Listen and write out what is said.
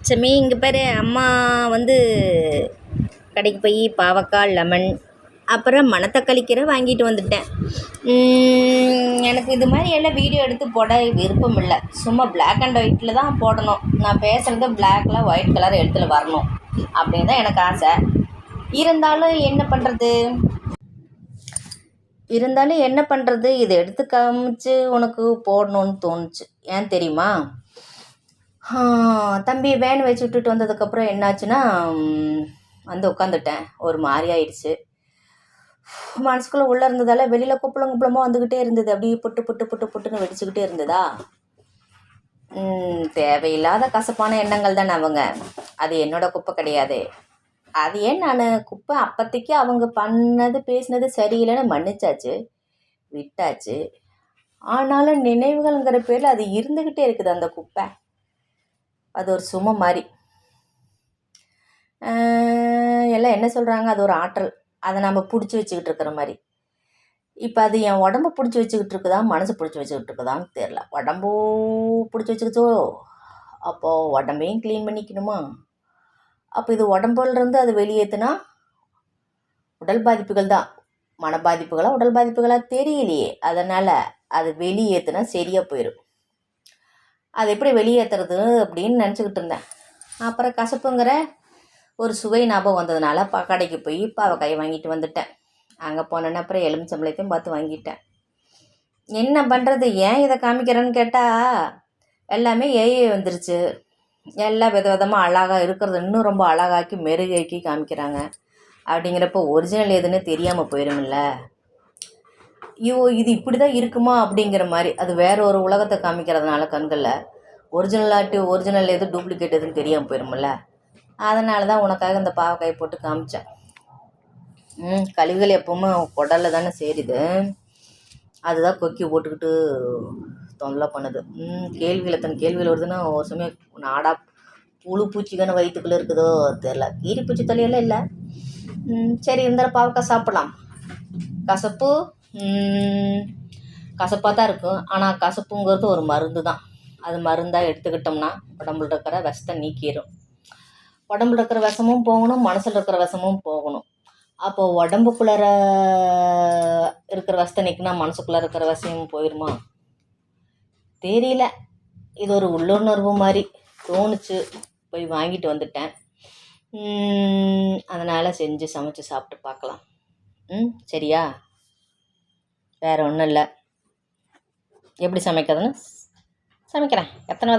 சமி இங்கே பாரு அம்மா வந்து கடைக்கு போய் பாவக்காய் லெமன் அப்புறம் மணத்தக்காளி கீரை வாங்கிட்டு வந்துட்டேன். எனக்கு இது மாதிரி எல்லாம் வீடியோ எடுத்து போட விருப்பம் இல்லை. சும்மா பிளாக் அண்ட் ஒயிட்டில் தான் போடணும். நான் பேசுகிறது பிளாக்கில் ஒயிட் கலர் எழுத்துல வரணும் அப்படின்னு தான் எனக்கு ஆசை. இருந்தாலும் என்ன பண்ணுறது இதை எடுத்து காமிச்சு உனக்கு போடணுன்னு தோணுச்சு. ஏன் தெரியுமா? தம்பி வேன் வச்சு விட்டுட்டு வந்ததுக்கப்புறம் என்னாச்சுன்னா வந்து உட்காந்துட்டேன். ஒரு மாதிரி ஆயிடுச்சு. மனசுக்குள்ளே உள்ளே இருந்ததால் வெளியில் குப்பளமாக வந்துக்கிட்டே இருந்தது. அப்படியே புட்டுன்னு வெடிச்சுக்கிட்டே இருந்ததா. தேவையில்லாத கசப்பான எண்ணங்கள் தானே அவங்க. அது என்னோடய குப்பை கிடையாது. அது ஏன் நான் குப்பை அப்போதைக்கு அவங்க பண்ணது பேசினது சரியில்லைன்னு மன்னிச்சாச்சு, விட்டாச்சு. ஆனாலும் நினைவுகள்ங்கிற பேரில் அது இருந்துக்கிட்டே இருக்குது. அந்த குப்பை அது ஒரு சுமை மாதிரி. எல்லாம் என்ன சொல்கிறாங்க, அது ஒரு ஆற்றல், அதை நம்ம பிடிச்சி வச்சுக்கிட்டு இருக்கிற மாதிரி. இப்போ அது என் உடம்பு பிடிச்சி வச்சுக்கிட்டு இருக்குதா, மனசு பிடிச்சி வச்சுக்கிட்டு இருக்குதான்னு தெரில. உடம்பு பிடிச்சி வச்சுக்கிச்சோ, அப்போது உடம்பையும் க்ளீன் பண்ணிக்கணுமா? அப்போ இது உடம்புலேருந்து அது வெளியேற்றுனா உடல் பாதிப்புகள் தான். மன பாதிப்புகளாக உடல் பாதிப்புகளாக தெரியலையே. அதனால் அது வெளியேற்றுனா சரியாக போயிடும். அது எப்படி வெளியேற்றுறது அப்படின்னு நினச்சிக்கிட்டு இருந்தேன். அப்புறம் கசப்புங்கிற ஒரு சுவை ஞாபகம் வந்ததுனால கடைக்கு போய் பாவக்காயை வாங்கிட்டு வந்துட்டேன். அங்கே போனேன்னா அப்புறம் எலுமிச்சம்பழத்தையும் பார்த்து வாங்கிட்டேன். என்ன பண்ணுறது, ஏன் இதை காமிக்கிறேன்னு கேட்டால் எல்லாமே ஏஐ வந்துருச்சு. எல்லாம் விதமாக அழகாக இருக்கிறது இன்னும் ரொம்ப அழகாக்கி மெருகாக்கி காமிக்கிறாங்க. அப்படிங்கிறப்போ ஒரிஜினல் எதுன்னு தெரியாமல் போயிடும்ல. ஐயோ இது இப்படி தான் இருக்குமா அப்படிங்கிற மாதிரி. அது வேற ஒரு உலகத்தை காமிக்கிறதுனால கண்களில் ஒரிஜினல் எது டூப்ளிகேட் எதுன்னு தெரியாமல் போயிடும்ல. அதனால தான் உனக்காக இந்த பாவக்காயை போட்டு காமிச்சேன். கழிவுகள் எப்பவுமே குடலில் தானே சேருது. அதுதான் கொக்கி போட்டுக்கிட்டு தொல்லை பண்ணுது. எத்தனை கேள்விகள் வருதுன்னா ஒரு சமயம் நாடா புழு பூச்சிக்கான வயிற்றுக்குள்ளே இருக்குதோ தெரில. கீரி பூச்சி தொல்லையெல்லாம் இல்லை. சரி இருந்தாலும் பாவக்காய் சாப்பிடலாம். கசப்பாக தான் இருக்கும். ஆனால் கசப்புங்கிறது ஒரு மருந்து தான். அது மருந்தாக எடுத்துக்கிட்டோம்னா உடம்புல இருக்கிற விஷத்தை நீக்கிடும். உடம்புல இருக்கிற விஷமும் போகணும், மனசில் இருக்கிற விஷமும் போகணும். அப்போது உடம்புக்குள்ளார இருக்கிற விஷத்தை நீக்கினா மனசுக்குள்ளே இருக்கிற விஷமும் போயிடுமா? தெரியல. இது ஒரு உள்ளுணர்வு மாதிரி தோணுச்சு. போய் வாங்கிட்டு வந்துட்டேன். அதனால் செஞ்சு சமைச்சு சாப்பிட்டு பார்க்கலாம். சரியா? வேறு ஒன்றும் இல்லை. எப்படி சமைக்கிறதுன்னு சமைக்கிறேன். எத்தனை விதம்